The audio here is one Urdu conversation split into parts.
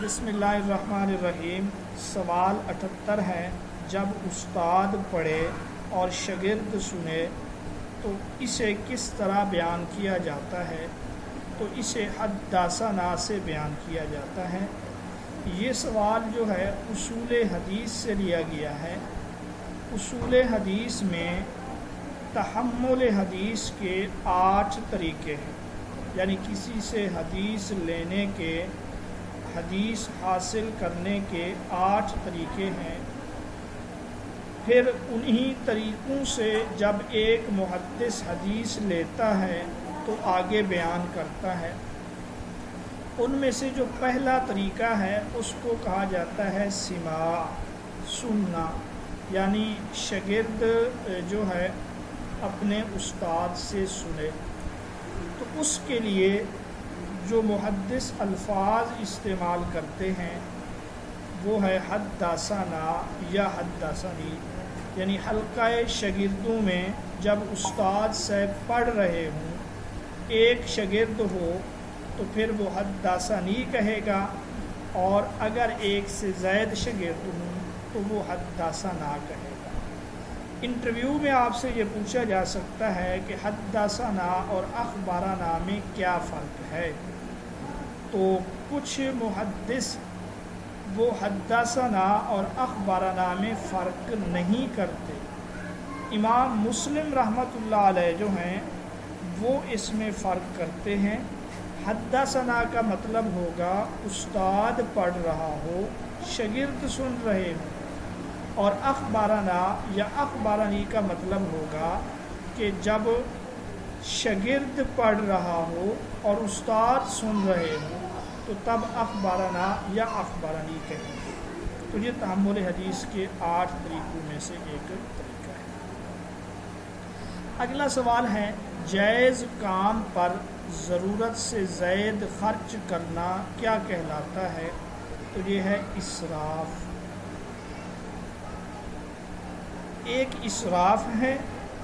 بسم اللہ الرحمن الرحیم۔ سوال 78 ہے، جب استاد پڑھے اور شاگرد سنے تو اسے کس طرح بیان کیا جاتا ہے؟ تو اسے حدثنا سے بیان کیا جاتا ہے۔ یہ سوال جو ہے اصول حدیث سے لیا گیا ہے۔ اصول حدیث میں تحمل حدیث کے 8 طریقے ہیں، یعنی کسی سے حدیث لینے کے، حدیث حاصل کرنے کے 8 طریقے ہیں۔ پھر انہی طریقوں سے جب ایک محدث حدیث لیتا ہے تو آگے بیان کرتا ہے۔ ان میں سے جو پہلا طریقہ ہے اس کو کہا جاتا ہے سماع، سننا، یعنی شاگرد جو ہے اپنے استاد سے سنے۔ تو اس کے لیے جو محدث الفاظ استعمال کرتے ہیں وہ ہے حدثنا یا حدثنی، یعنی حلقہ شاگردوں میں جب استاد صاحب پڑھ رہے ہوں، ایک شاگرد ہو تو پھر وہ حدثنی کہے گا، اور اگر ایک سے زائد شاگرد ہوں تو وہ حدثنا کہے گا۔ انٹرویو میں آپ سے یہ پوچھا جا سکتا ہے کہ حدثنا اور اخبارنا میں کیا فرق ہے؟ تو کچھ محدث وہ حدثنا اور اخبارنا میں فرق نہیں کرتے۔ امام مسلم رحمۃ اللہ علیہ جو ہیں وہ اس میں فرق کرتے ہیں۔ حدثنا کا مطلب ہوگا استاد پڑھ رہا ہو، شاگرد سن رہے ہوں، اور اخبارنا یا اخبارنی کا مطلب ہوگا کہ جب شاگرد پڑھ رہا ہو اور استاد سن رہے ہوں تو تب اخبارنا یا اخبارنی کہیں گے۔ تو یہ تحمل حدیث کے 8 طریقوں میں سے ایک طریقہ ہے۔ اگلا سوال ہے، جائز کام پر ضرورت سے زائد خرچ کرنا کیا کہلاتا ہے؟ تو یہ ہے اسراف۔ ایک اسراف ہے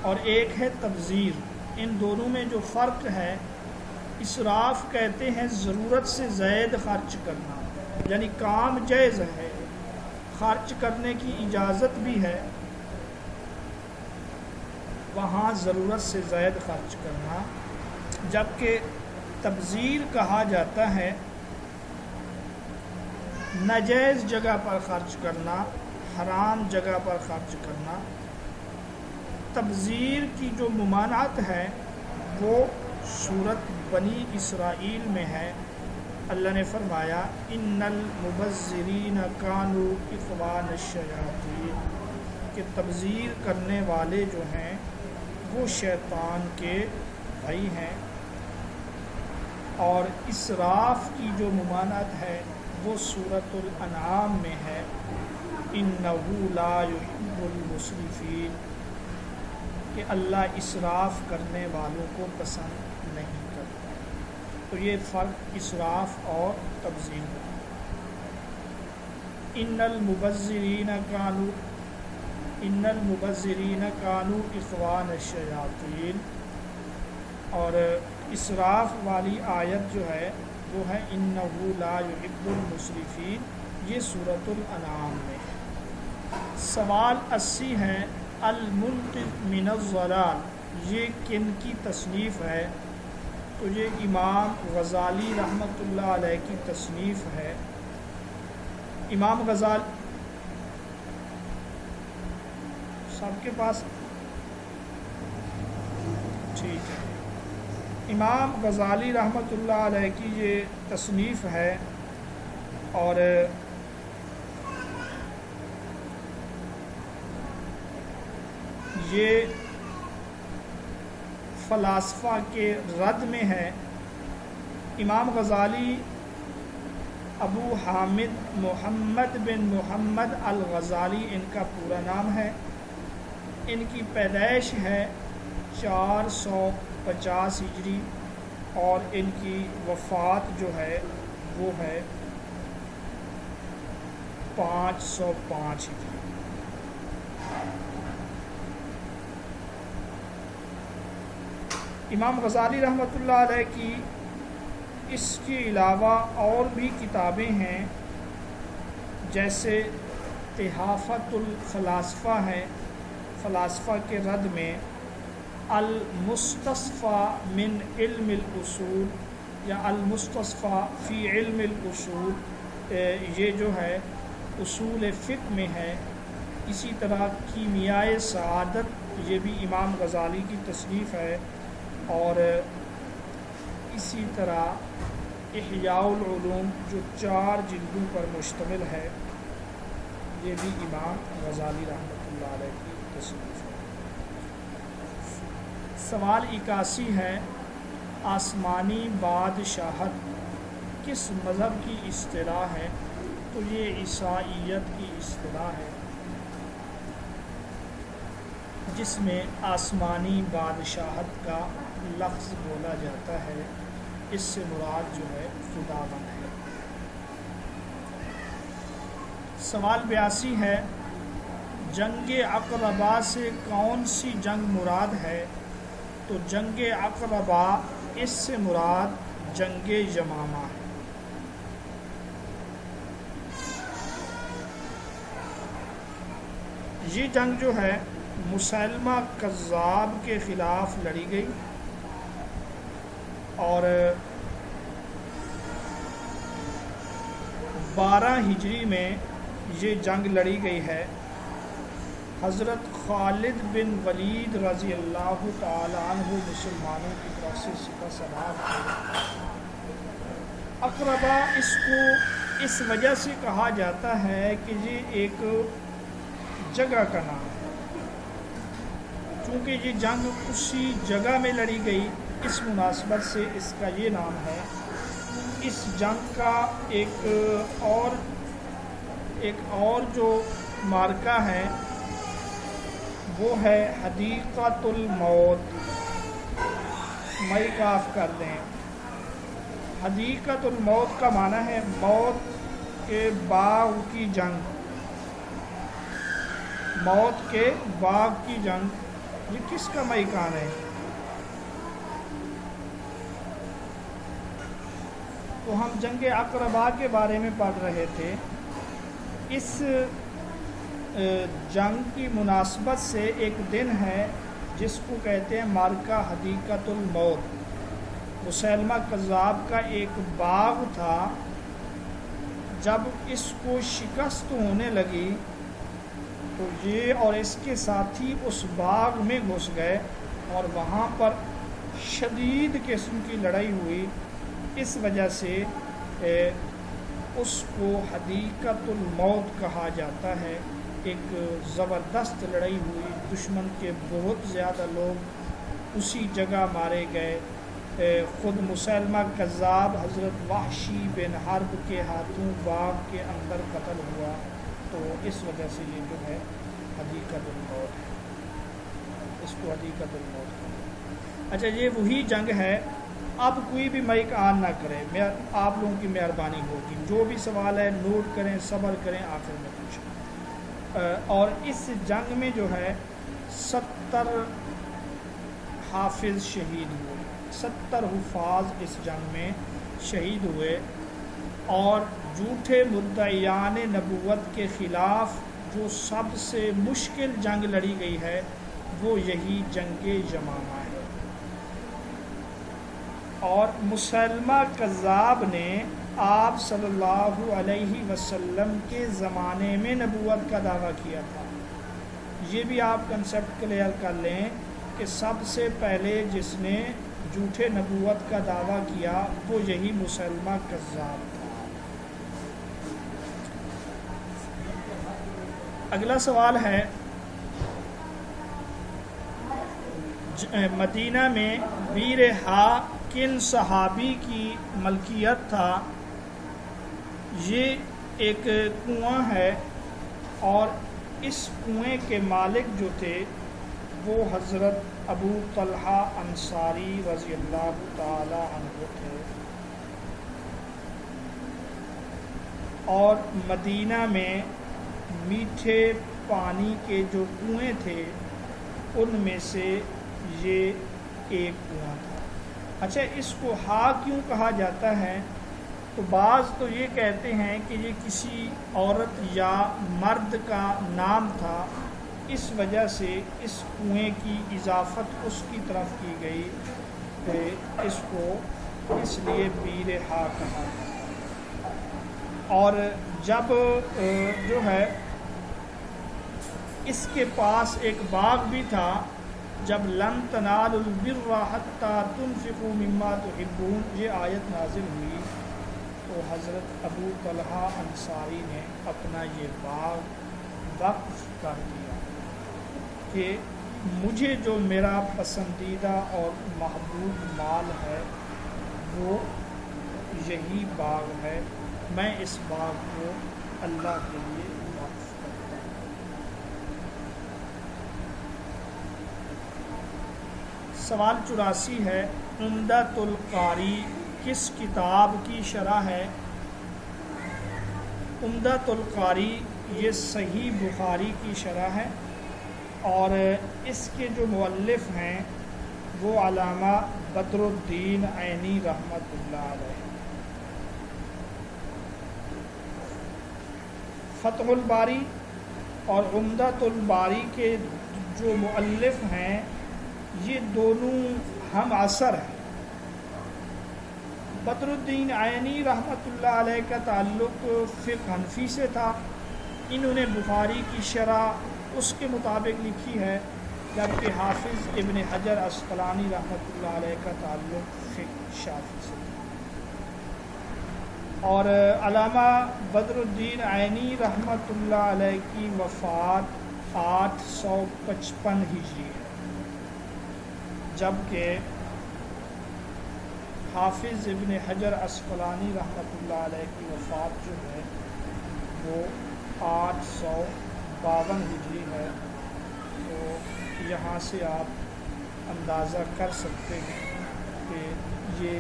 اور ایک ہے تبذیر۔ ان دونوں میں جو فرق ہے، اسراف کہتے ہیں ضرورت سے زائد خرچ کرنا، یعنی کام جائز ہے، خرچ کرنے کی اجازت بھی ہے، وہاں ضرورت سے زائد خرچ کرنا۔ جبکہ تبذیر کہا جاتا ہے ناجائز جگہ پر خرچ کرنا، حرام جگہ پر خرچ کرنا۔ تبذیر کی جو ممانعت ہے وہ سورۃ بنی اسرائیل میں ہے۔ اللہ نے فرمایا ان المبذرین کانوا اخوان الشیاطین، کہ تبذیر کرنے والے جو ہیں وہ شیطان کے بھائی ہیں۔ اور اسراف کی جو ممانعت ہے وہ سورۃ الانعام میں ہے، انہ لا یحب المسرفین، کہ اللہ اسراف کرنے والوں کو پسند نہیں کرتا۔ تو یہ فرق اسراف اور تبذیر ہے۔ ان المبذرین کانوا اخوان الشیاطین، اور اسراف والی آیت جو ہے وہ ہے انہ لا یحب المسرفین، یہ سورۃ الانعام میں ہے۔ سوال 80 ہے، المنقذ من الضلال یہ کن کی تصنیف ہے؟ تو یہ امام غزالی رحمۃ اللہ علیہ کی تصنیف ہے۔ امام غزالی سب کے پاس ٹھیک ہے، امام غزالی رحمۃ اللہ علیہ کی یہ تصنیف ہے، اور یہ فلاسفہ کے رد میں ہے۔ امام غزالی ابو حامد محمد بن محمد الغزالی ان کا پورا نام ہے۔ ان کی پیدائش ہے 450 ہجری، اور ان کی وفات جو ہے وہ ہے 505 ہجری۔ امام غزالی رحمۃ اللہ علیہ کی اس کے علاوہ اور بھی کتابیں ہیں، جیسے تحافت الفلاسفہ ہے، فلاسفہ کے رد میں المستصفی من علم الاصول یا المستصفی فی علم الاصول، یہ جو ہے اصول فقہ میں ہے۔ اسی طرح کیمیائے سعادت، یہ بھی امام غزالی کی تصنیف ہے، اور اسی طرح احیاء العلوم جو 4 جلدوں پر مشتمل ہے، یہ بھی امام غزالی رحمۃ اللہ علیہ کی تصنیف ہے۔ سوال 81 ہے، آسمانی بادشاہت کس مذہب کی اصطلاح ہے؟ تو یہ عیسائیت کی اصطلاح ہے، جس میں آسمانی بادشاہت کا لفظ بولا جاتا ہے، اس سے مراد جو ہے خداوند ہے۔ سوال 82 ہے، جنگ عقربہ سے کون سی جنگ مراد ہے؟ تو جنگ عقربہ اس سے مراد جنگ یمامہ ہے۔ یہ جنگ جو ہے مسیلمہ کذاب کے خلاف لڑی گئی، اور 12 ہجری میں یہ جنگ لڑی گئی ہے۔ حضرت خالد بن ولید رضی اللہ تعالی عنہ مسلمانوں کی طرف سے سپہ سالار تھے۔ عقربہ اس کو اس وجہ سے کہا جاتا ہے کہ یہ ایک جگہ کا نام ہے، چونکہ یہ جنگ اسی جگہ میں لڑی گئی، اس مناسبت سے اس کا یہ نام ہے۔ اس جنگ کا ایک اور جو مارکہ ہے وہ ہے حدیقۃ الموت۔ مئی کاف کر دیں، حدیقۃ الموت کا معنی ہے موت کے باغ کی جنگ، موت کے باغ کی جنگ۔ یہ کس کا میدان ہے؟ تو ہم جنگ عقربہ کے بارے میں پڑھ رہے تھے۔ اس جنگ کی مناسبت سے ایک دن ہے جس کو کہتے ہیں مارکہ حدیقۃ الموت۔ مسیلمہ کذاب کا ایک باغ تھا، جب اس کو شکست ہونے لگی تو یہ اور اس کے ساتھی اس باغ میں گھس گئے، اور وہاں پر شدید قسم کی لڑائی ہوئی۔ اس وجہ سے اس کو حدیقۃ الموت کہا جاتا ہے۔ ایک زبردست لڑائی ہوئی، دشمن کے بہت زیادہ لوگ اسی جگہ مارے گئے۔ خود مسیلمہ کذاب حضرت وحشی بن حرب کے ہاتھوں باغ کے اندر قتل ہوا، تو اس وجہ سے یہ جو ہے حدیقۃ الموت ہے، اس کو حدیقۃ الموت ہے۔ اچھا، یہ وہی جنگ ہے۔ اب کوئی بھی مائک آن نہ کرے، آپ لوگوں کی مہربانی ہوگی، جو بھی سوال ہے نوٹ کریں، صبر کریں، آخر میں پوچھیں۔ اور اس جنگ میں جو ہے 70 حافظ شہید ہوئے، 70 حفاظ اس جنگ میں شہید ہوئے، اور جھوٹے مدعیان نبوت کے خلاف جو سب سے مشکل جنگ لڑی گئی ہے وہ یہی جنگ یمامہ ہے۔ اور مسیلمہ کذاب نے آپ صلی اللہ علیہ وسلم کے زمانے میں نبوت کا دعویٰ کیا تھا۔ یہ بھی آپ کنسیپٹ کلیئر کر لیں کہ سب سے پہلے جس نے جھوٹے نبوت کا دعویٰ کیا وہ یہی مسیلمہ کذاب تھا۔ اگلا سوال ہے، مدینہ میں بیرہا کن صحابی کی ملکیت تھا؟ یہ ایک کنواں ہے، اور اس کنویں کے مالک جو تھے وہ حضرت ابو طلحہ انصاری رضی اللہ تعالی عنہ تھے۔ اور مدینہ میں میٹھے پانی کے جو کنویں تھے ان میں سے یہ ایک کنواں تھا۔ اچھا، اس کو ہا کیوں کہا جاتا ہے؟ تو بعض تو یہ کہتے ہیں کہ یہ کسی عورت یا مرد کا نام تھا، اس وجہ سے اس کنویں کی اضافت اس کی طرف کی گئی کہ اس کو اس لیے بیر ہا کہا گیا۔ اور جب جو ہے اس کے پاس ایک باغ بھی تھا، جب لن تنالوا البر حتی تنفقوا مما تحبون یہ آیت نازل ہوئی تو حضرت ابو طلحہ انصاری نے اپنا یہ باغ وقف کر دیا کہ مجھے جو میرا پسندیدہ اور محبوب مال ہے وہ یہی باغ ہے، میں اس باغ کو اللہ کے لیے وقف کرتا ہوں۔ سوال 84 ہے، عمدۃ القاری کس کتاب کی شرح ہے؟ عمدۃ القاری یہ صحیح بخاری کی شرح ہے، اور اس کے جو مؤلف ہیں وہ علامہ بدر الدین عینی رحمۃ اللہ علیہ۔ فتح الباری اور عمدۃ الباری کے جو مؤلف ہیں یہ دونوں ہم عصر ہیں۔ بدر الدین عینی رحمۃ اللہ علیہ کا تعلق فقہ حنفی سے تھا، انہوں نے بخاری کی شرح اس کے مطابق لکھی ہے، جبکہ حافظ ابن حجر عسقلانی رحمۃ اللہ علیہ کا تعلق فقہ شافعی سے تھا۔ اور علامہ بدر الدین عینی رحمۃ اللہ علیہ کی وفات 855 ہجری ہے، جبکہ حافظ ابن حجر عسقلانی رحمۃ اللہ علیہ کی وفات جو ہے وہ 852 ہجری ہے۔ تو یہاں سے آپ اندازہ کر سکتے ہیں کہ یہ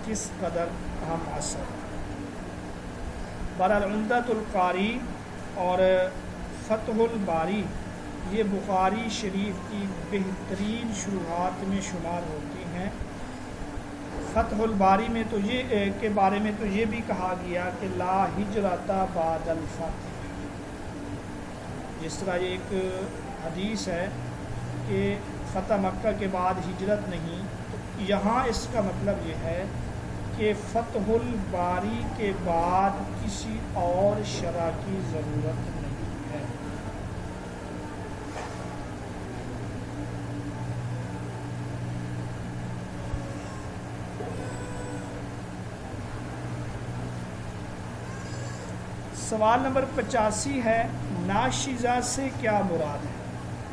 کس قدر اہم عصر ہے۔ بہرحال عمدۃ القاری اور فتح الباری یہ بخاری شریف کی بہترین شروحات میں شمار ہوتی ہیں۔ فتح الباری میں تو یہ کے بارے میں تو یہ بھی کہا گیا کہ لا ہجرت بعد الفتح، جس طرح یہ ایک حدیث ہے کہ فتح مکہ کے بعد ہجرت نہیں، تو یہاں اس کا مطلب یہ ہے کہ فتح الباری کے بعد کسی اور شرح کی ضرورت نہیں ہے۔ سوال نمبر 85 ہے، ناشزہ سے کیا مراد ہے؟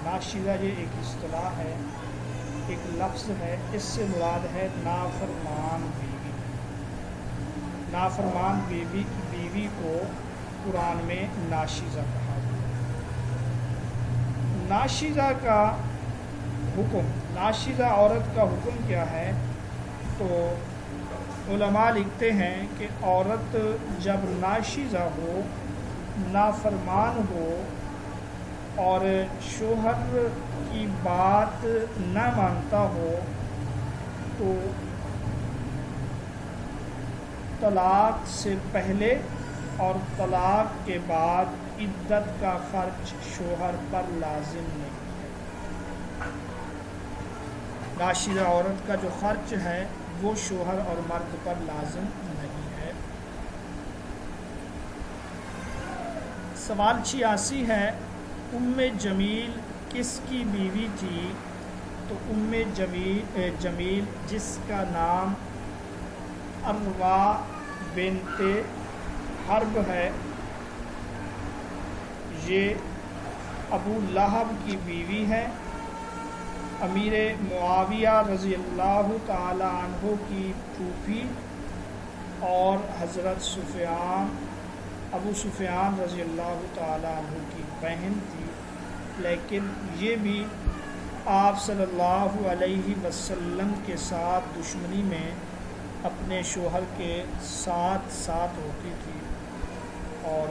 ناشزہ یہ ایک اصطلاح ہے، ایک لفظ ہے، اس سے مراد ہے نافرمان بیوی۔ نافرمان بیوی کو قرآن میں ناشزہ کہا گیا۔ ناشزہ کا حکم، ناشزہ عورت کا حکم کیا ہے؟ تو علماء لکھتے ہیں کہ عورت جب ناشزہ ہو، نافرمان ہو اور شوہر کی بات نہ مانتا ہو تو طلاق سے پہلے اور طلاق کے بعد عدت کا خرچ شوہر پر لازم نہیں ہے۔ ناشزہ عورت کا جو خرچ ہے وہ شوہر اور مرد پر لازم نہیں ہے۔ سوال 86 ہے، ام جمیل کس کی بیوی تھی؟ تو ام جمیل جس کا نام اروا بنت حرب ہے، یہ ابو لہب کی بیوی ہے، امیر معاویہ رضی اللہ تعالی عنہ کی پھوپھی اور حضرت ابو سفیان رضی اللہ تعالی عنہ کی بہن تھی، لیکن یہ بھی آپ صلی اللہ علیہ وسلم کے ساتھ دشمنی میں اپنے شوہر کے ساتھ ہوتی تھی، اور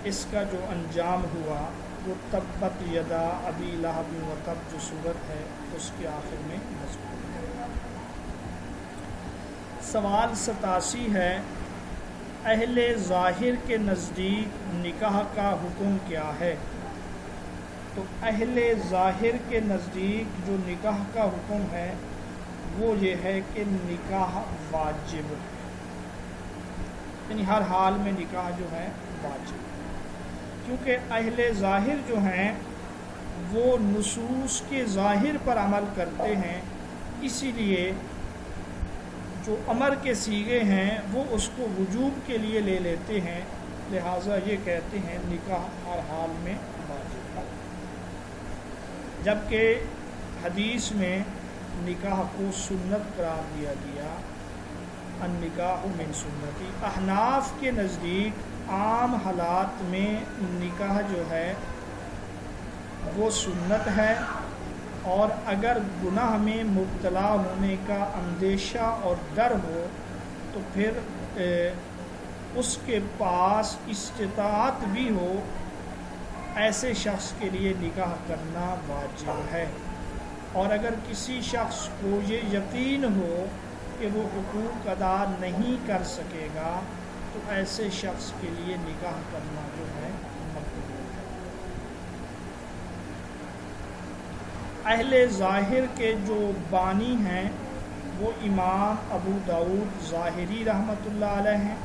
اس کا جو انجام ہوا وہ تبت یدا ابی لہب وتب جو صورت ہے اس کے آخر میں مذکور ہے۔ سوال 87 ہے، اہل ظاہر کے نزدیک نکاح کا حکم کیا ہے؟ تو اہل ظاہر کے نزدیک جو نکاح کا حکم ہے وہ یہ ہے کہ نکاح واجب ہے، یعنی ہر حال میں نکاح جو ہے واجب ہے، کیونکہ اہل ظاہر جو ہیں وہ نصوص کے ظاہر پر عمل کرتے ہیں، اسی لیے جو امر کے صیغے ہیں وہ اس کو وجوب کے لیے لے لیتے ہیں، لہٰذا یہ کہتے ہیں نکاح ہر حال میں واجب ہے، جبکہ حدیث میں نکاح کو سنت قرار دیا گیا، النکاح من سنتی۔ احناف کے نزدیک عام حالات میں نکاح جو ہے وہ سنت ہے، اور اگر گناہ میں مبتلا ہونے کا اندیشہ اور ڈر ہو تو پھر اس کے پاس استطاعت بھی ہو، ایسے شخص کے لیے نکاح کرنا واجب ہے، اور اگر کسی شخص کو یہ یقین ہو کہ وہ حقوق ادا نہیں کر سکے گا تو ایسے شخص کے لیے نکاح کرنا جو ہے مقبول ہے۔ اہل ظاہر کے جو بانی ہیں وہ امام ابو داؤد ظاہری رحمۃ اللہ علیہ ہیں،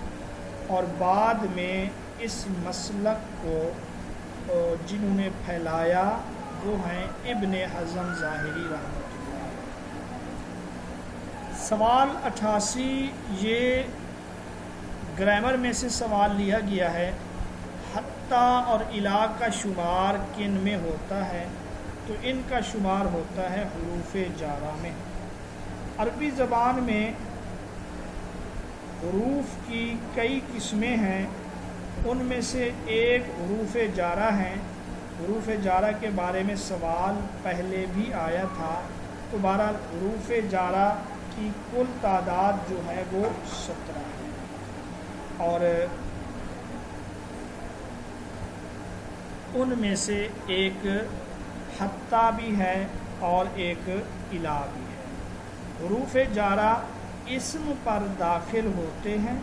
اور بعد میں اس مسلک کو جنہوں نے پھیلایا وہ ہیں ابن حزم ظاہری رحمۃ اللہ علیہ۔ سوال 88 یہ گرامر میں سے سوال لیا گیا ہے، حتیٰ اور الی کا شمار کن میں ہوتا ہے؟ تو ان کا شمار ہوتا ہے حروف جارہ میں۔ عربی زبان میں حروف کی کئی قسمیں ہیں، ان میں سے ایک حروف جارہ ہیں۔ حروف جارہ کے بارے میں سوال پہلے بھی آیا تھا، تو بہرحال حروف جارہ کی کل تعداد جو ہے وہ 17 ہے، اور ان میں سے ایک حتیٰ بھی ہے اور ایک الی بھی ہے۔ حروف جارہ اسم پر داخل ہوتے ہیں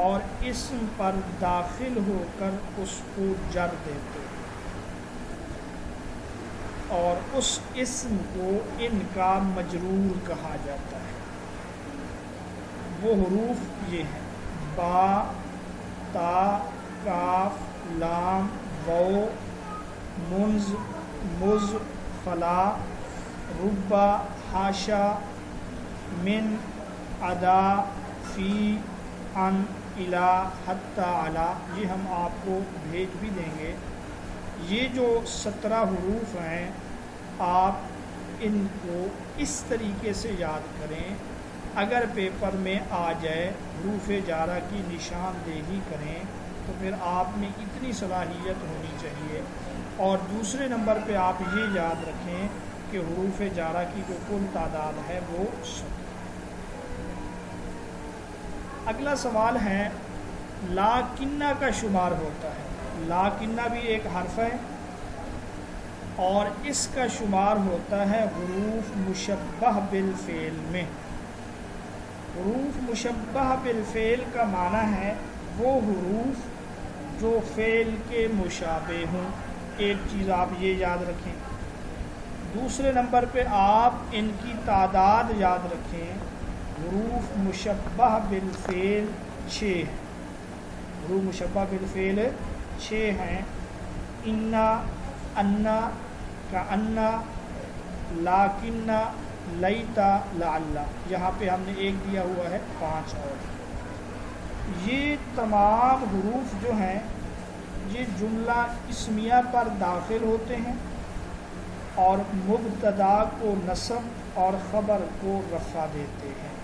اور اسم پر داخل ہو کر اس کو جر دیتے ہیں، اور اس اسم کو ان کا مجرور کہا جاتا ہے۔ وہ حروف یہ ہیں: با، تا، کاف، لام، واو، منز، مز، فلا، ربا، حاشا، من، ادا، فی، ان، الی، حتی، علی۔ یہ ہم آپ کو بھیج بھی دیں گے۔ یہ جو 17 حروف ہیں آپ ان کو اس طریقے سے یاد کریں، اگر پیپر میں آ جائے حروف جارہ کی نشاندہی کریں تو پھر آپ میں اتنی صلاحیت ہونی چاہیے۔ اور دوسرے نمبر پہ آپ یہ یاد رکھیں کہ حروف جارہ کی جو کل تعداد ہے وہ 17۔ اگلا سوال ہے، لاکنہ کا شمار ہوتا ہے۔ لاکنہ بھی ایک حرف ہے اور اس کا شمار ہوتا ہے حروف مشبہ بالفعل میں۔ حروف مشبہ بالفعل کا معنی ہے وہ حروف جو فعل کے مشابہ ہوں۔ ایک چیز آپ یہ یاد رکھیں۔ دوسرے نمبر پہ آپ ان کی تعداد یاد رکھیں۔ حروف مشبہ بالفعل 6 ہیں۔ حروف مشبہ بالفعل 6 ہیں: انا، انا، کانا، لاکنہ، لیتا، لعل۔ یہاں پہ ہم نے ایک دیا ہوا ہے، 5 اور۔ یہ تمام حروف جو ہیں یہ جملہ اسمیہ پر داخل ہوتے ہیں اور مبتدا کو نصب اور خبر کو رفع دیتے ہیں۔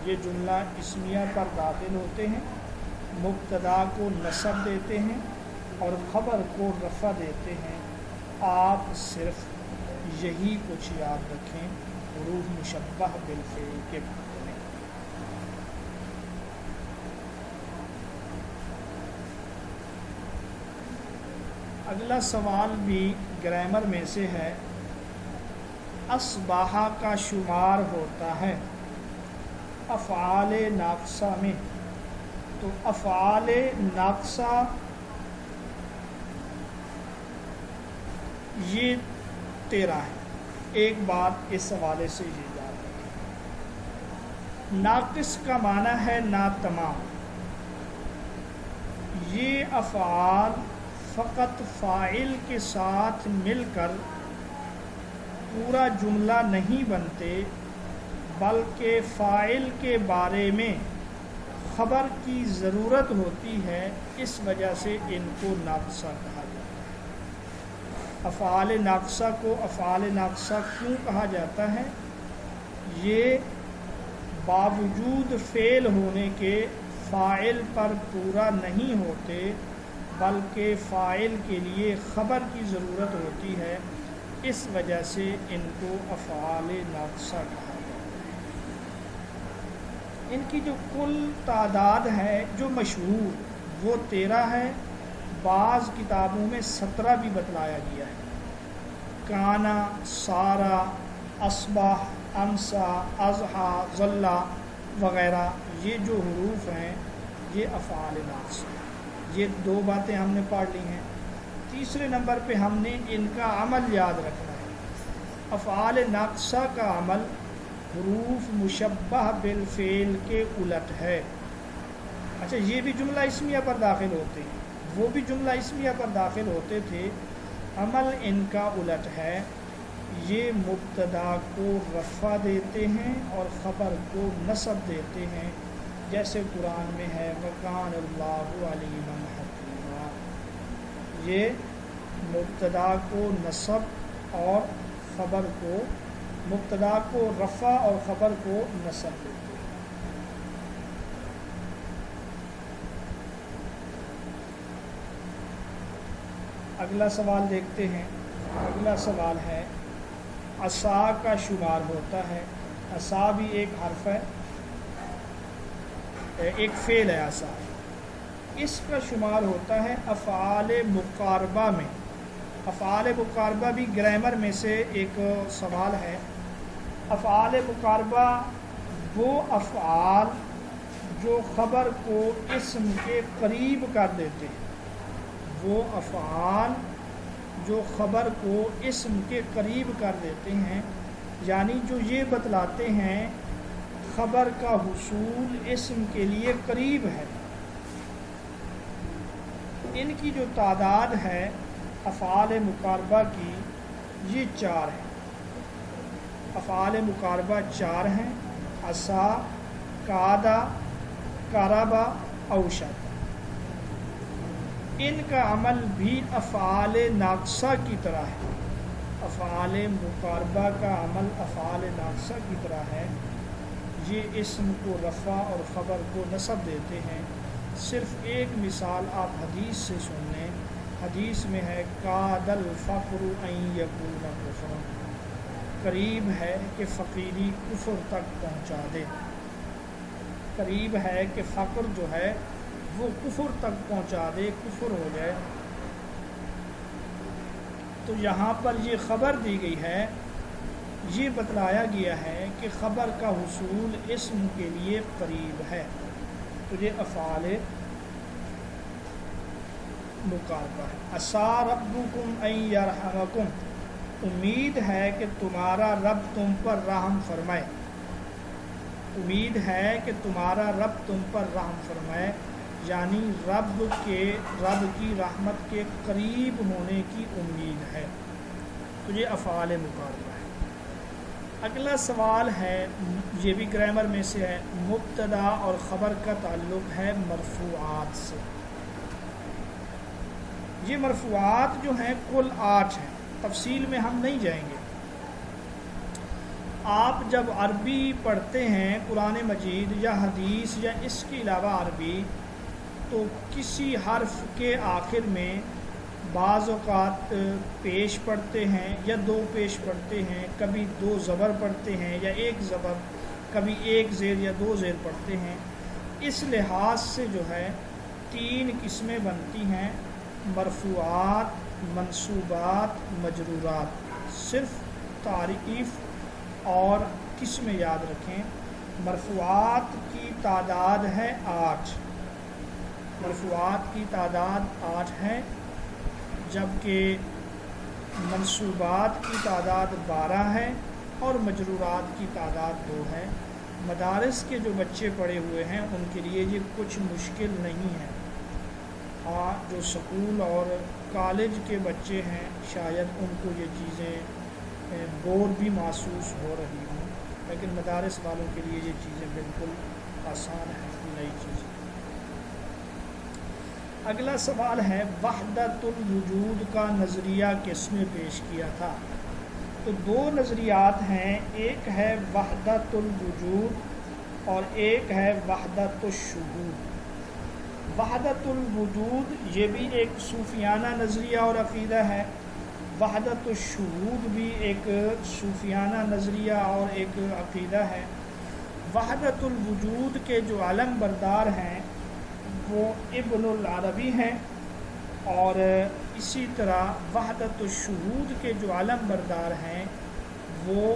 یہ جملہ اسمیہ پر داخل ہوتے ہیں، مبتدا کو نصب دیتے ہیں اور خبر کو رفع دیتے ہیں۔ آپ صرف یہی کچھ یاد رکھیں حروف مشبہ بالفعل کے بارے میں۔ اگلا سوال بھی گرامر میں سے ہے، اصباح کا شمار ہوتا ہے۔ افعال ناقصہ میں، تو افعال ناقصہ یہ 13 ہے۔ ایک بات اس حوالے سے یہ یاد رکھیں، ناقص کا معنی ہے ناتمام۔ یہ افعال فقط فاعل کے ساتھ مل کر پورا جملہ نہیں بنتے، بلکہ فاعل کے بارے میں خبر کی ضرورت ہوتی ہے، اس وجہ سے ان کو ناقصہ کہا جاتا ہے۔ افعال ناقصہ کو افعال ناقصہ کیوں کہا جاتا ہے؟ یہ باوجود فعل ہونے کے فاعل پر پورا نہیں ہوتے، بلکہ فاعل کے لیے خبر کی ضرورت ہوتی ہے، اس وجہ سے ان کو افعال ناقصہ کہا جاتا ہے۔ ان کی جو کل تعداد ہے جو مشہور وہ 13 ہے، بعض کتابوں میں 17 بھی بتلایا گیا ہے۔ کانا، سارا، اصبح، امسا، اضحیٰ، ظلہ وغیرہ یہ جو حروف ہیں یہ افعال ناقصہ ہیں۔ یہ 2 باتیں ہم نے پڑھ لی ہیں۔ تیسرے نمبر پہ ہم نے ان کا عمل یاد رکھنا ہے۔ افعال ناقصہ کا عمل حروف مشبہ بالفعل کے الٹ ہے۔ اچھا، یہ بھی جملہ اسمیہ پر داخل ہوتے ہیں، وہ بھی جملہ اسمیہ پر داخل ہوتے تھے، عمل ان کا الٹ ہے۔ یہ مبتدا کو رفع دیتے ہیں اور خبر کو نصب دیتے ہیں، جیسے قرآن میں ہے وَكَانَ اللَّهُ عَلِيمًا حَكِيمًا۔ یہ مبتدا کو نصب اور خبر کو، مبتدا کو رفع اور خبر کو نصب دیتے ہیں۔ اگلا سوال دیکھتے ہیں۔ اگلا سوال ہے عصا کا شمار ہوتا ہے۔ عصا بھی ایک حرف ہے، ایک فعل ہے عصا، اس کا شمار ہوتا ہے افعال مقاربہ میں۔ افعال مقاربہ بھی گرامر میں سے ایک سوال ہے۔ افعال مقاربہ وہ افعال جو خبر کو اسم کے قریب کر دیتے ہیں، وہ افعال جو خبر کو اسم کے قریب کر دیتے ہیں، یعنی جو یہ بتلاتے ہیں خبر کا حصول اسم کے لیے قریب ہے۔ ان کی جو تعداد ہے افعال مقاربہ کی یہ 4 ہیں۔ افعال مقاربہ 4 ہیں، عصا، کادا، قربا، اوشک۔ ان کا عمل بھی افعال ناقصہ کی طرح ہے۔ افعال مقاربہ کا عمل افعال ناقصہ کی طرح ہے۔ یہ اسم کو رفع اور خبر کو نصب دیتے ہیں۔ صرف ایک مثال آپ حدیث سے سن لیں۔ حدیث میں ہے کاد الفقر ان یکون کفرا، قریب ہے کہ فقیری کفر تک پہنچا دے۔ قریب ہے کہ فقر جو ہے وہ کفر تک پہنچا دے، کفر ہو جائے۔ تو یہاں پر یہ خبر دی گئی ہے، یہ بتلایا گیا ہے کہ خبر کا حصول اسم کے لیے قریب ہے، تو یہ افعال مقاربہ ہے۔ عسیٰ ربکم ان یرحمکم، امید ہے کہ تمہارا رب تم پر رحم فرمائے۔ امید ہے کہ تمہارا رب تم پر رحم فرمائے، یعنی رب کی رحمت کے قریب ہونے کی امید ہے، تو یہ افعال مقاربہ ہے۔ اگلا سوال ہے، یہ بھی گرامر میں سے ہے، مبتدا اور خبر کا تعلق ہے مرفوعات سے۔ یہ مرفوعات جو ہیں کل 8 ہیں، تفصیل میں ہم نہیں جائیں گے۔ آپ جب عربی پڑھتے ہیں قرآن مجید یا حدیث یا اس کے علاوہ عربی، تو کسی حرف کے آخر میں بعض اوقات پیش پڑھتے ہیں یا 2 پیش پڑھتے ہیں، کبھی 2 زبر پڑھتے ہیں یا 1 زبر، کبھی 1 زیر یا 2 زیر پڑھتے ہیں۔ اس لحاظ سے جو ہے 3 قسمیں بنتی ہیں، مرفوعات، منصوبات، مجرورات۔ صرف تعریف اور قسمیں یاد رکھیں۔ مرفوعات کی تعداد ہے 8، مرفوعات کی تعداد 8 ہے، جبکہ منصوبات کی تعداد 12 ہے اور مجرورات کی تعداد 2 ہے۔ مدارس کے جو بچے پڑھے ہوئے ہیں ان کے لیے یہ کچھ مشکل نہیں ہے، ہاں جو سکول اور کالج کے بچے ہیں شاید ان کو یہ چیزیں بور بھی محسوس ہو رہی ہوں، لیکن مدارس والوں کے لیے یہ چیزیں بالکل آسان ہیں، نئی چیزیں۔ اگلا سوال ہے وحدت الوجود کا نظریہ کس نے پیش کیا تھا؟ تو 2 نظریات ہیں، ایک ہے وحدت الوجود اور ایک ہے وحدت الشہود۔ وحدت الوجود یہ بھی ایک صوفیانہ نظریہ اور عقیدہ ہے، وحدت الشہود بھی ایک صوفیانہ نظریہ اور ایک عقیدہ ہے۔ وحدت الوجود کے جو علم بردار ہیں وہ ابن العربی ہیں، اور اسی طرح وحدت الشہود کے جو علم بردار ہیں وہ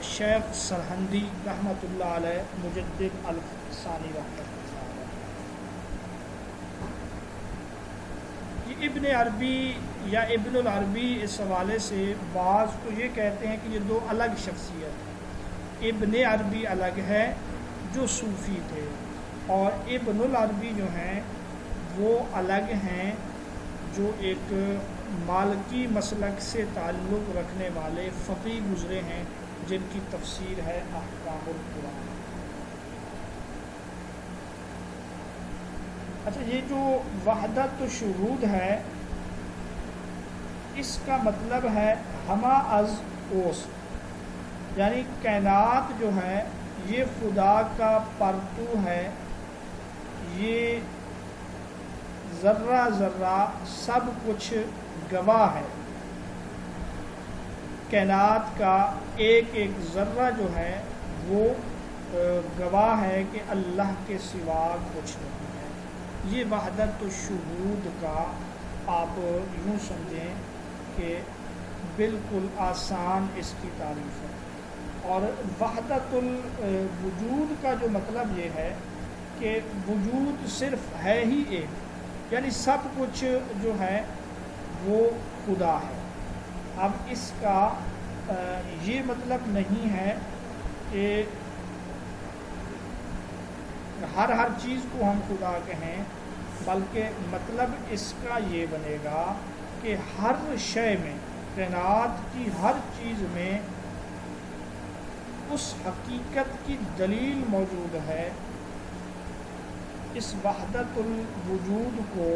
شیخ سرہندی رحمۃ اللہ علیہ، مجدد الثانی رحمۃ اللہ علیہ۔ یہ ابن عربی یا ابن العربی اس حوالے سے بعض تو یہ کہتے ہیں کہ یہ 2 الگ شخصیت ہیں، ابن عربی الگ ہے جو صوفی تھے، اور ابن العربی جو ہیں وہ الگ ہیں جو ایک مالکی مسلک سے تعلق رکھنے والے فقیہ گزرے ہیں جن کی تفسیر ہے احکام القرآن۔ اچھا، یہ جو وحدت الشہود ہے اس کا مطلب ہے ہما از اوس، یعنی کائنات جو ہے یہ خدا کا پرتو ہے، یہ ذرہ ذرہ سب کچھ گواہ ہے، کائنات کا ایک ایک ذرہ جو ہے وہ گواہ ہے کہ اللہ کے سوا کچھ نہیں ہے۔ یہ وحدت الشہود کا آپ یوں سمجھیں کہ بالکل آسان اس کی تعریف ہے، اور وحدت الوجود کا جو مطلب یہ ہے کہ وجود صرف ہے ہی ایک، یعنی سب کچھ جو ہے وہ خدا ہے۔ اب اس کا یہ مطلب نہیں ہے کہ ہر چیز کو ہم خدا کہیں، بلکہ مطلب اس کا یہ بنے گا کہ ہر شے میں، کائنات کی ہر چیز میں اس حقیقت کی دلیل موجود ہے۔ اس وحدت الوجود کو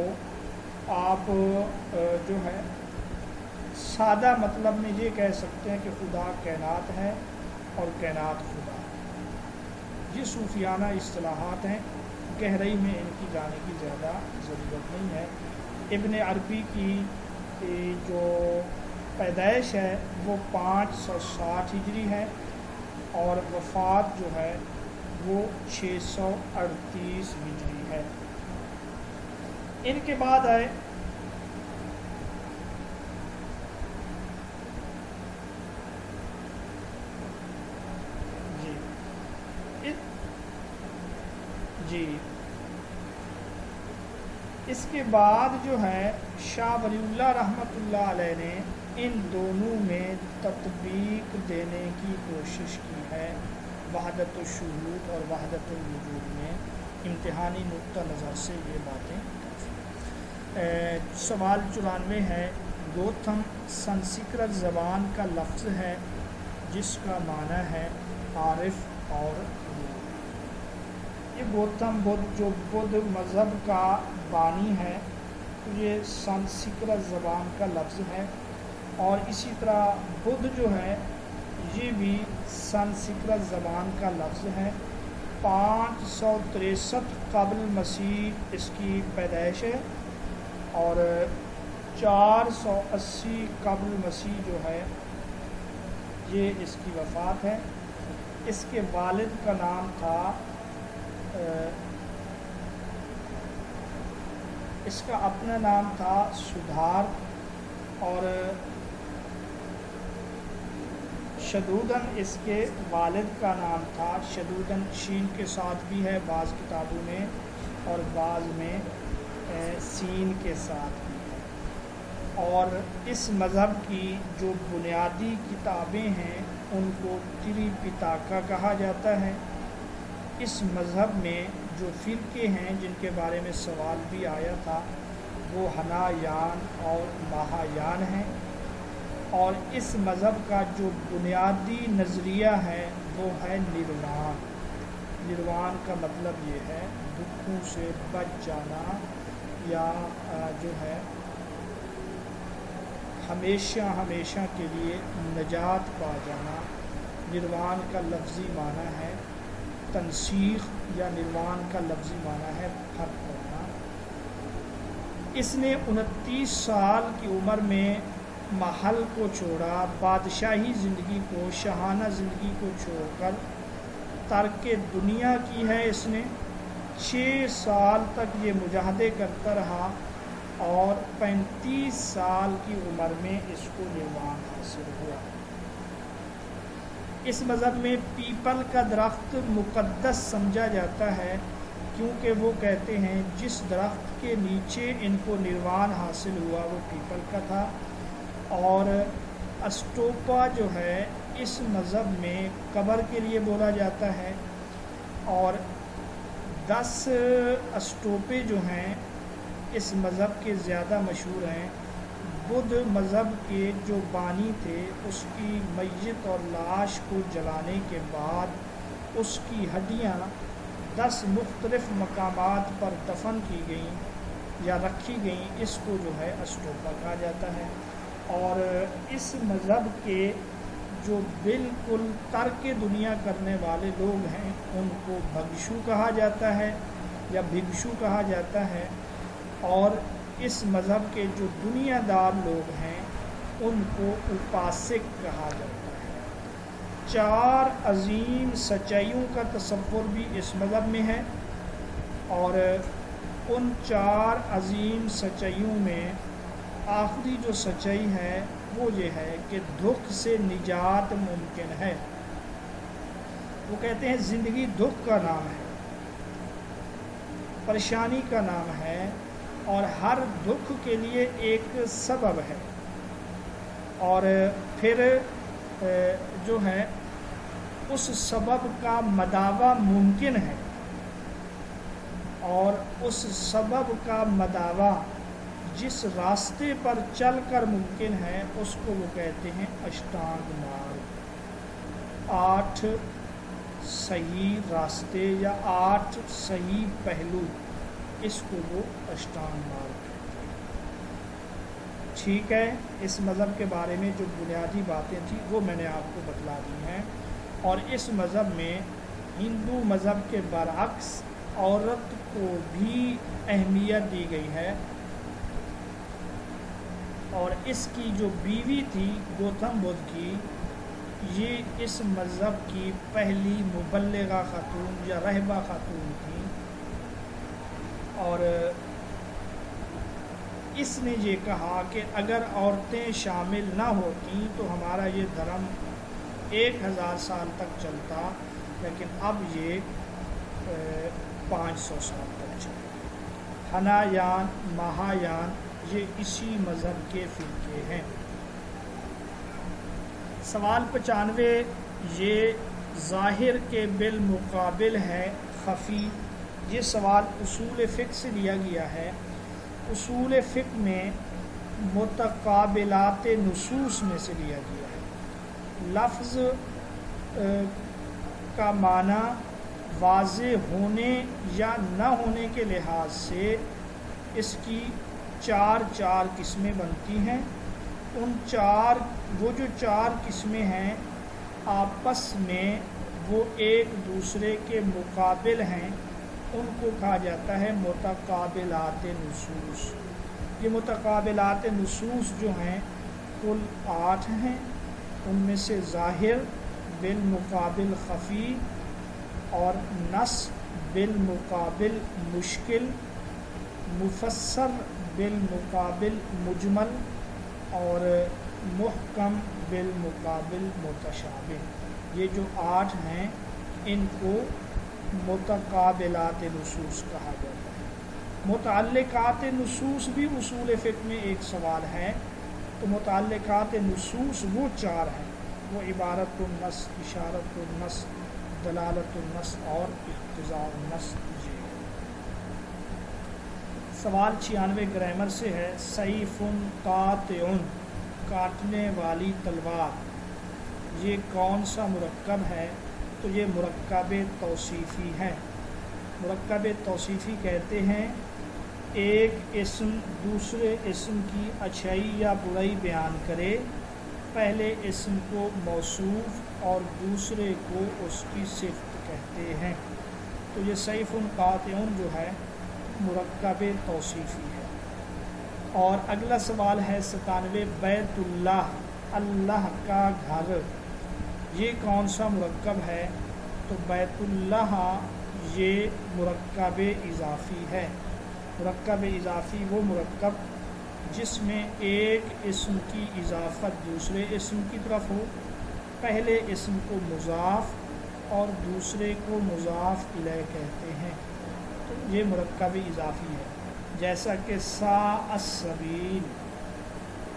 آپ جو ہے سادہ مطلب میں یہ کہہ سکتے ہیں کہ خدا کائنات ہے اور کائنات خدا ہے۔ یہ صوفیانہ اصطلاحات ہیں، گہرائی میں ان کی جانے کی زیادہ ضرورت نہیں ہے۔ ابن عربی کی جو پیدائش ہے وہ 560 ہجری ہے، اور وفات جو ہے وہ 638 ہجری ہے۔ ان کے بعد آئے جی اس کے بعد جو ہے شاہ ولی اللہ رحمۃ اللہ علیہ نے ان دونوں میں تطبیق دینے کی کوشش کی ہے، وحدت الشہود اور وحدت الوجود میں امتحانی نقطہ نظر سے یہ باتیں سوال 94 ہے، گوتم سنسکرت زبان کا لفظ ہے جس کا معنی ہے عارف اور یہ گوتم بدھ جو بدھ مذہب کا بانی ہے یہ سنسکرت زبان کا لفظ ہے، اور اسی طرح بدھ جو ہے یہ بھی سنسکرت زبان کا لفظ ہے۔ 563 قبل مسیح اس کی پیدائش ہے، اور 480 قبل مسیح جو ہے یہ اس کی وفات ہے۔ اس کے والد کا نام تھا اس کا اپنا نام تھا سدھار، اور شدودن اس کے والد کا نام تھا، شدودن شین کے ساتھ بھی ہے بعض کتابوں میں اور بعض میں سین کے ساتھ بھی ہے۔ اور اس مذہب کی جو بنیادی کتابیں ہیں ان کو تریپیتاکا کہا جاتا ہے۔ اس مذہب میں جو فرقے ہیں جن کے بارے میں سوال بھی آیا تھا وہ ہنایان اور مہایان ہیں، اور اس مذہب کا جو بنیادی نظریہ ہے وہ ہے نروان۔ نروان کا مطلب یہ ہے دکھوں سے بچ جانا یا جو ہے ہمیشہ ہمیشہ کے لیے نجات پا جانا۔ نروان کا لفظی معنی ہے تنسیخ، یا نروان کا لفظی معنی ہے پھٹ پڑنا۔ اس نے 29 سال کی عمر میں محل کو چھوڑا، بادشاہی زندگی کو، شاہانہ زندگی کو چھوڑ کر ترک دنیا کی ہے۔ اس نے 6 سال تک یہ مجاہدے کرتا رہا اور 35 سال کی عمر میں اس کو نروان حاصل ہوا۔ اس مذہب میں پیپل کا درخت مقدس سمجھا جاتا ہے، کیونکہ وہ کہتے ہیں جس درخت کے نیچے ان کو نروان حاصل ہوا وہ پیپل کا تھا۔ اور اسٹوپا جو ہے اس مذہب میں قبر کے لیے بولا جاتا ہے، اور 10 اسٹوپے جو ہیں اس مذہب کے زیادہ مشہور ہیں۔ بدھ مذہب کے جو بانی تھے اس کی میت اور لاش کو جلانے کے بعد اس کی ہڈیاں 10 مختلف مقامات پر دفن کی گئیں یا رکھی گئیں، اس کو جو ہے اسٹوپا کہا جاتا ہے۔ اور اس مذہب کے جو بالکل ترک دنیا کرنے والے لوگ ہیں ان کو بھگشو کہا جاتا ہے یا بھگشو کہا جاتا ہے، اور اس مذہب کے جو دنیا دار لوگ ہیں ان کو اپاسک کہا جاتا ہے۔ 4 عظیم سچائیوں کا تصور بھی اس مذہب میں ہے، اور ان 4 عظیم سچائیوں میں آخری جو سچائی ہے وہ یہ ہے کہ دکھ سے نجات ممکن ہے۔ وہ کہتے ہیں زندگی دکھ کا نام ہے، پریشانی کا نام ہے، اور ہر دکھ کے لیے ایک سبب ہے، اور پھر جو ہے اس سبب کا مداوع ممکن ہے، اور اس سبب کا مداوع جس راستے پر چل کر ممکن ہے اس کو وہ کہتے ہیں اشٹانگ مارگ۔ 8 صحیح راستے یا 8 صحیح پہلو، اس کو وہ اشٹانگ مارگ کہتے ہیں۔ ٹھیک ہے، اس مذہب کے بارے میں جو بنیادی باتیں تھیں وہ میں نے آپ کو بتلا دی ہیں، اور اس مذہب میں ہندو مذہب کے برعکس عورت کو بھی اہمیت دی گئی ہے، اور اس کی جو بیوی تھی گوتم بدھ کی، یہ اس مذہب کی پہلی مبلغہ خاتون یا رہبہ خاتون تھی، اور اس نے یہ کہا کہ اگر عورتیں شامل نہ ہوتیں تو ہمارا یہ دھرم 1000 سال تک چلتا، لیکن اب یہ 500 سال تک چلتا۔ ہنایان، مہایان یہ اسی مذہب کے فرقے ہیں۔ سوال 95 یہ ظاہر کے بالمقابل ہے خفی۔ یہ سوال اصول فقہ سے لیا گیا ہے۔ اصول فقہ میں متقابلات نصوص میں سے لیا گیا ہے۔ لفظ کا معنی واضح ہونے یا نہ ہونے کے لحاظ سے اس کی 4 قسمیں بنتی ہیں۔ وہ جو 4 قسمیں ہیں آپس میں وہ ایک دوسرے کے مقابل ہیں، ان کو کہا جاتا ہے متقابلات نصوص۔ یہ متقابلات نصوص جو ہیں کل 8 ہیں، ان میں سے ظاہر بالمقابل خفی، اور نص بالمقابل مشکل، مفسر بالمقابل مجمل، اور محکم بالمقابل متشابہ، یہ جو 8 ہیں ان کو متقابلات نصوص کہا جاتا ہے۔ متعلقات نصوص بھی اصول فقہ میں ایک سوال ہے، تو متعلقات نصوص وہ 4 ہیں، وہ عبارت النص، اشارت النص، دلالت النص اور اقتضاء النص۔ سوال 96 گرامر سے ہے، سیف قاطع، کاٹنے والی تلوار، یہ کون سا مرکب ہے؟ تو یہ مرکب توصیفی ہے۔ مرکب توصیفی کہتے ہیں ایک اسم دوسرے اسم کی اچھائی یا برائی بیان کرے، پہلے اسم کو موصوف اور دوسرے کو اس کی صفت کہتے ہیں۔ تو یہ سیف قاطع جو ہے مرکب توصیفی ہے۔ اور اگلا سوال ہے 97، بیت اللہ، اللہ کا گھر، یہ کون سا مرکب ہے؟ تو بیت اللہ یہ مرکب اضافی ہے۔ مرکب اضافی وہ مرکب جس میں ایک اسم کی اضافت دوسرے اسم کی طرف ہو، پہلے اسم کو مضاف اور دوسرے کو مضاف الیہ کہتے ہیں، تو یہ مرکب اضافی ہے۔ جیسا کہ سا السبیل،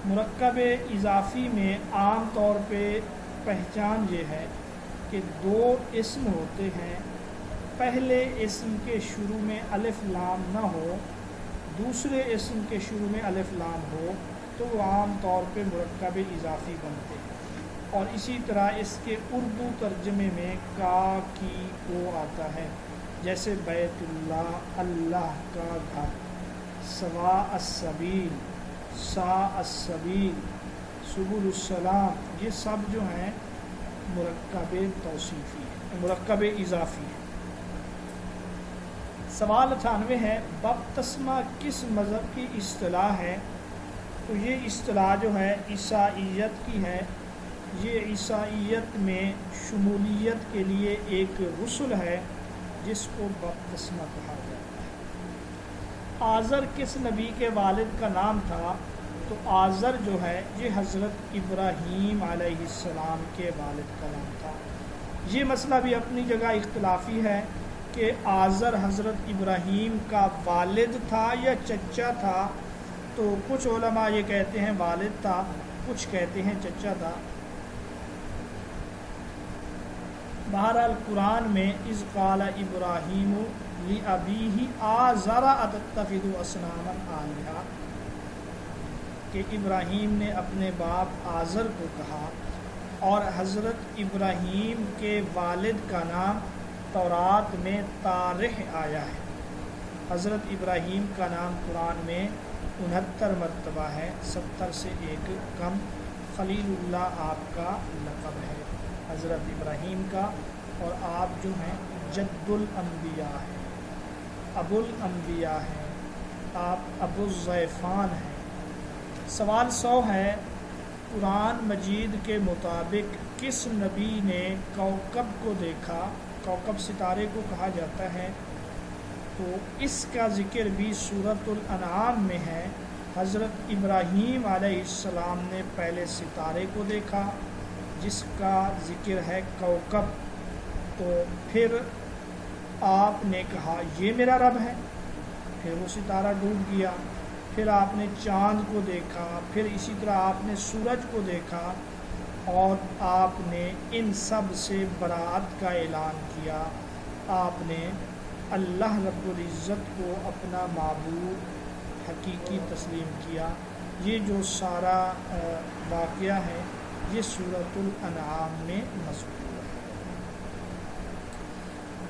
مرکب اضافی میں عام طور پہ پہچان یہ ہے کہ 2 اسم ہوتے ہیں، پہلے اسم کے شروع میں الف لام نہ ہو، دوسرے اسم کے شروع میں الف لام ہو، تو وہ عام طور پہ مرکب اضافی بنتے ہیں۔ اور اسی طرح اس کے اردو ترجمے میں کا کی کو آتا ہے، جیسے بیت اللہ، اللہ کا گھر، سوا السبیل، سا السبیل، سبل السلام، یہ سب جو ہیں مرکب توصیفی ہے، مرکب اضافی ہے۔ سوال 98 ہے، بپتسمہ کس مذہب کی اصطلاح ہے؟ تو یہ اصطلاح جو ہے عیسائیت کی ہے۔ یہ عیسائیت میں شمولیت کے لیے ایک غسل ہے جس کو بپتسمہ کہا جاتا ہے۔ آزر کس نبی کے والد کا نام تھا؟ تو آزر جو ہے یہ حضرت ابراہیم علیہ السلام کے والد کا نام تھا۔ یہ مسئلہ بھی اپنی جگہ اختلافی ہے کہ آزر حضرت ابراہیم کا والد تھا یا چچا تھا، تو کچھ علماء یہ کہتے ہیں والد تھا، کچھ کہتے ہیں چچا تھا۔ بہرحال قرآن میں اذ قال ابراہیم لأبیہ آزر اتتخذ اصناما آلہۃ، کہ ابراہیم نے اپنے باپ آزر کو کہا، اور حضرت ابراہیم کے والد کا نام تورات میں طارح آیا ہے۔ حضرت ابراہیم کا نام قرآن میں 69 مرتبہ ہے، 70 سے ایک کم۔ خلیل اللہ آپ کا لقب ہے حضرت ابراہیم کا، اور آپ جو ہیں جد الانبیاء ہیں، ابو الانبیاء ہیں، آپ ابو الضیفان ہیں۔ سوال 100 ہے، قرآن مجید کے مطابق کس نبی نے کوکب کو دیکھا؟ کوکب ستارے کو کہا جاتا ہے، تو اس کا ذکر بھی سورۃ الانعام میں ہے۔ حضرت ابراہیم علیہ السلام نے پہلے ستارے کو دیکھا جس کا ذکر ہے کوکب، تو پھر آپ نے کہا یہ میرا رب ہے، پھر وہ ستارہ ڈوب گیا۔ پھر آپ نے چاند کو دیکھا، پھر اسی طرح آپ نے سورج کو دیکھا، اور آپ نے ان سب سے برات کا اعلان کیا۔ آپ نے اللہ رب العزت کو اپنا معبود حقیقی تسلیم کیا۔ یہ جو سارا واقعہ ہے یہ سورۃ الانعام میں مذکور ہے۔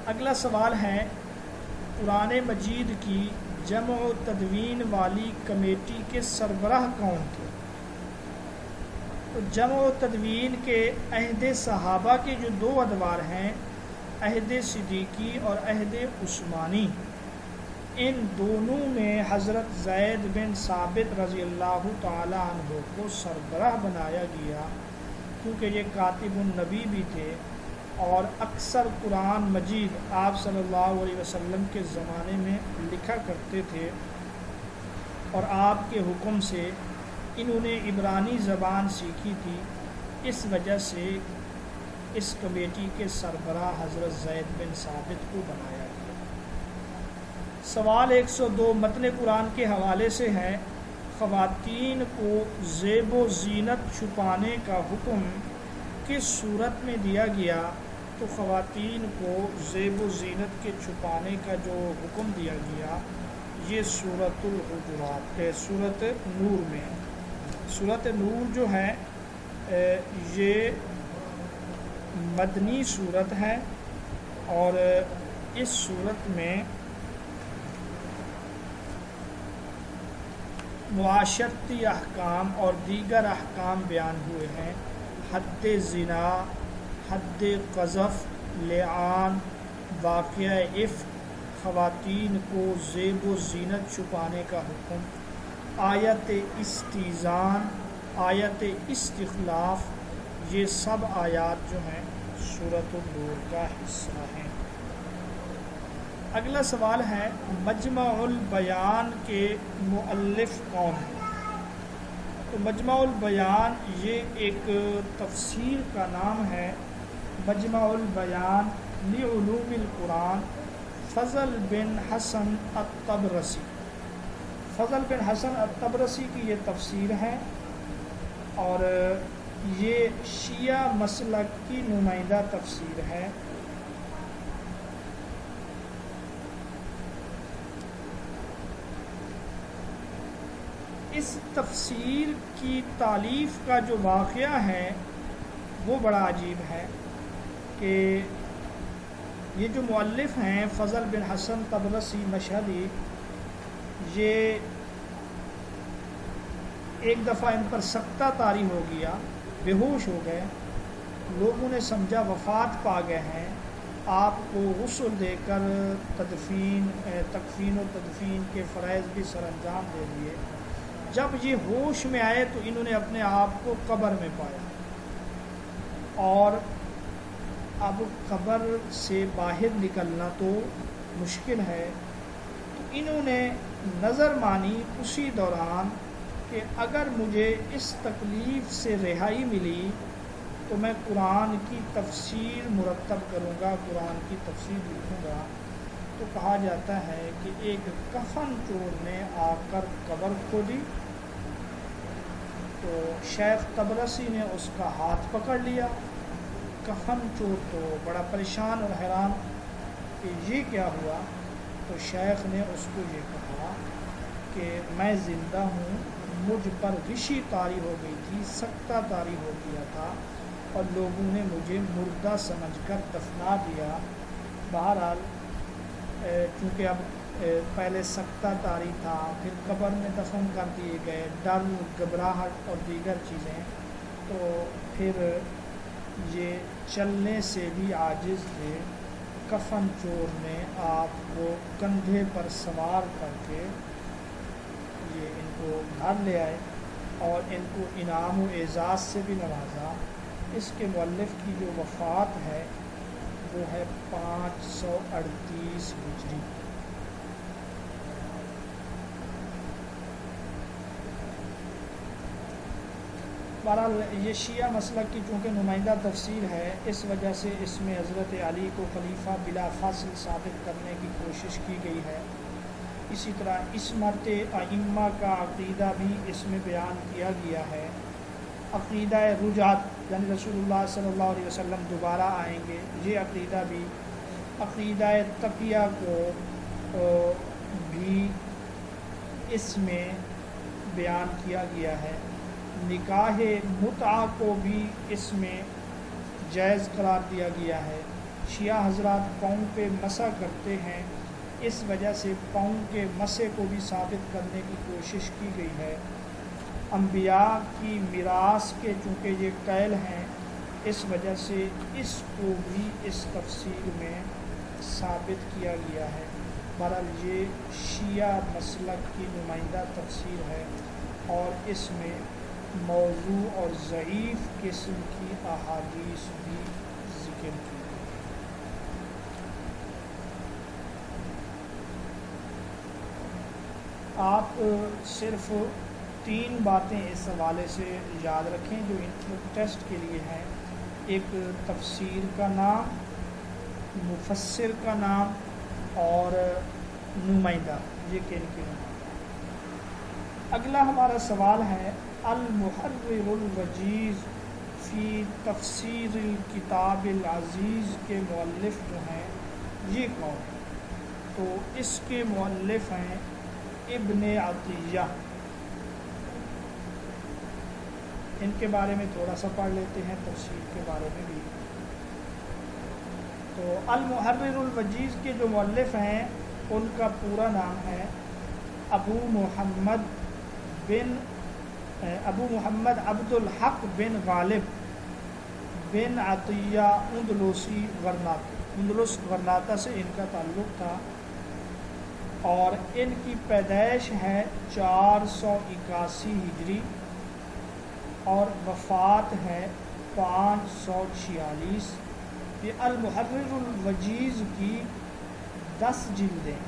اگلا سوال ہے، قرآن مجید کی جمع و تدوین والی کمیٹی کے سربراہ کون تھے؟ تو جمع و تدوین کے عہد صحابہ کے جو 2 ادوار ہیں، عہد صدیقی اور عہد عثمانی، ان دونوں میں حضرت زید بن ثابت رضی اللہ تعالی عنہ کو سربراہ بنایا گیا، کیونکہ یہ کاتب النبی بھی تھے، اور اکثر قرآن مجید آپ صلی اللہ علیہ وسلم کے زمانے میں لکھا کرتے تھے، اور آپ کے حکم سے انہوں نے عبرانی زبان سیکھی تھی، اس وجہ سے اس کمیٹی کے سربراہ حضرت زید بن ثابت کو بنایا گیا۔ سوال 102 متن قرآن کے حوالے سے ہے، خواتین کو زیب و زینت چھپانے کا حکم کس صورت میں دیا گیا؟ تو خواتین کو زیب و زینت کے چھپانے کا جو حکم دیا گیا یہ سورۃ الحجرات سورۃ نور میں۔ سورۃ نور جو ہے یہ مدنی سورت ہے، اور اس سورت میں معاشرتی احکام اور دیگر احکام بیان ہوئے ہیں۔ حد زنا، حد قذف، لعان، واقعہ عفق، خواتین کو زیب و زینت چھپانے کا حکم، آیت استیزان، آیت استخلاف، یہ سب آیات جو ہیں سورۃ النور کا حصہ ہیں۔ اگلا سوال ہے، مجمع البیان کے مؤلف کون ہیں؟ تو مجمع البیان یہ ایک تفسیر کا نام ہے۔ مجمع البیان لعلوم القرآن، فضل بن حسن الطبرسی، فضل بن حسن الطبرسی کی یہ تفسیر ہے، اور یہ شیعہ مسلک کی نمائندہ تفسیر ہے۔ اس تفسیر کی تالیف کا جو واقعہ ہے وہ بڑا عجیب ہے کہ یہ جو مؤلف ہیں فضل بن حسن طبرسی مشہدی، یہ ایک دفعہ ان پر سکتہ طاری ہو گیا، بے ہوش ہو گئے، لوگوں نے سمجھا وفات پا گئے ہیں، آپ کو غسل دے کر تکفین و تدفین کے فرائض بھی سر انجام دے دیے۔ جب یہ ہوش میں آئے تو انہوں نے اپنے آپ کو قبر میں پایا، اور اب قبر سے باہر نکلنا تو مشکل ہے، تو انہوں نے نظر مانی اسی دوران کہ اگر مجھے اس تکلیف سے رہائی ملی تو میں قرآن کی تفسیر مرتب کروں گا، قرآن کی تفسیر لکھوں گا۔ تو کہا جاتا ہے کہ ایک کفن چور نے آ کر قبر کھودی، تو شیخ طبرسی نے اس کا ہاتھ پکڑ لیا۔ کفن چور تو بڑا پریشان اور حیران کہ یہ کیا ہوا، تو شیخ نے اس کو یہ کہا کہ میں زندہ ہوں، مجھ پر غشی طاری ہو گئی تھی، سکتہ طاری ہو گیا تھا، اور لوگوں نے مجھے مردہ سمجھ کر دفنا دیا۔ بہرحال چونکہ اب پہلے سکتہ طاری تھا، پھر قبر میں دفن کر دیے گئے، ڈر، گھبراہٹ اور دیگر چیزیں، تو پھر یہ چلنے سے بھی عاجز تھے۔ کفن چور نے آپ کو کندھے پر سوار کر کے یہ ان کو گھر لے آئے اور ان کو انعام و اعزاز سے بھی نوازا۔ اس کے مؤلف کی جو وفات ہے وہ ہے 538 ہجری۔ بہرحال یہ شیعہ مسلک کی چونکہ نمائندہ تفسیر ہے، اس وجہ سے اس میں حضرت علی کو خلیفہ بلا فاصل ثابت کرنے کی کوشش کی گئی ہے۔ اسی طرح عصمت ائمہ کا عقیدہ بھی اس میں بیان کیا گیا ہے۔ عقیدہ رجعت یعنی رسول اللہ صلی اللہ علیہ وسلم دوبارہ آئیں گے، یہ عقیدہ بھی، عقیدہ تقیہ کو بھی اس میں بیان کیا گیا ہے۔ نکاح متعہ کو بھی اس میں جائز قرار دیا گیا ہے۔ شیعہ حضرات پاؤں پہ مسح کرتے ہیں، اس وجہ سے پاؤں کے مسح کو بھی ثابت کرنے کی کوشش کی گئی ہے۔ انبیاء کی میراث کے چونکہ یہ قائل ہیں، اس وجہ سے اس کو بھی اس تفسیر میں ثابت کیا گیا ہے۔ بہرحال یہ شیعہ مسلک کی نمائندہ تفسیر ہے، اور اس میں موضوع اور ضعیف قسم کی احادیث بھی ذکر کی گئی۔ آپ صرف تین باتیں اس حوالے سے یاد رکھیں جو ٹیسٹ کے لیے ہیں. ایک تفسیر کا نام، مفسر کا نام اور نمائندہ، یہ کن کے نمائندہ. اگلا ہمارا سوال ہے المحرر الوجیز فی تفسیر الکتاب العزیز کے مؤلف جو ہیں یہ کون ہیں؟ تو اس کے مؤلف ہیں ابن عطیہ. ان کے بارے میں تھوڑا سا پڑھ لیتے ہیں، تفسیر کے بارے میں بھی. تو المحرر الوجیز کے جو مؤلف ہیں ان کا پورا نام ہے ابو محمد عبد الحق بن غالب بن عطیہ اندلسی اندلس غرناطہ سے ان کا تعلق تھا، اور ان کی پیدائش ہے 481 ہجری اور وفات ہے 546. یہ المحرر الوجیز کی 10 جلدیں.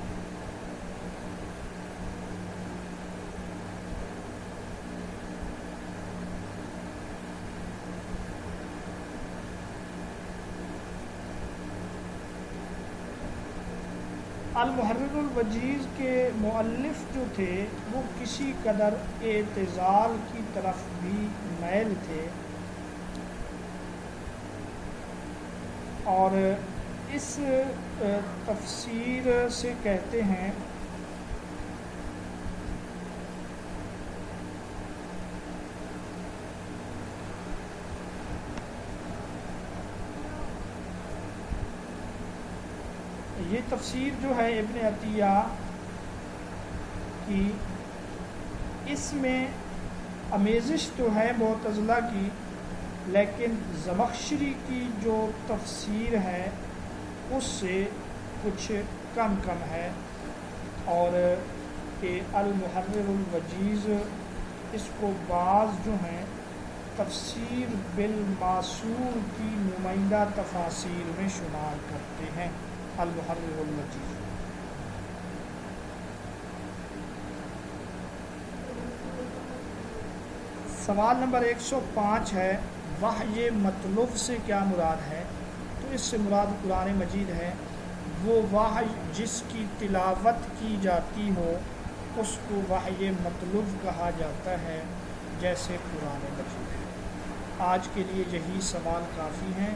المحرر الوجیز کے مؤلف جو تھے وہ کسی قدر اعتزال کی طرف بھی میل تھے، اور اس تفسیر سے کہتے ہیں یہ تفسیر جو ہے ابن عطیہ کی، اس میں آمیزش تو ہے معتزلہ کی، لیکن زمخشری کی جو تفسیر ہے اس سے کچھ کم ہے. اور المحرر الوجیز اس کو بعض جو ہیں تفسیر بالماسور کی نمائندہ تفاسیر میں شمار کرتے ہیں. المحرر الوجیز. سوال نمبر 105 ہے وحی مطلوب سے کیا مراد ہے؟ تو اس سے مراد قرآن مجید ہے. وہ وحی جس کی تلاوت کی جاتی ہو اس کو وحی مطلوب کہا جاتا ہے، جیسے قرآن مجید ہے. آج کے لیے یہی سوال کافی ہیں.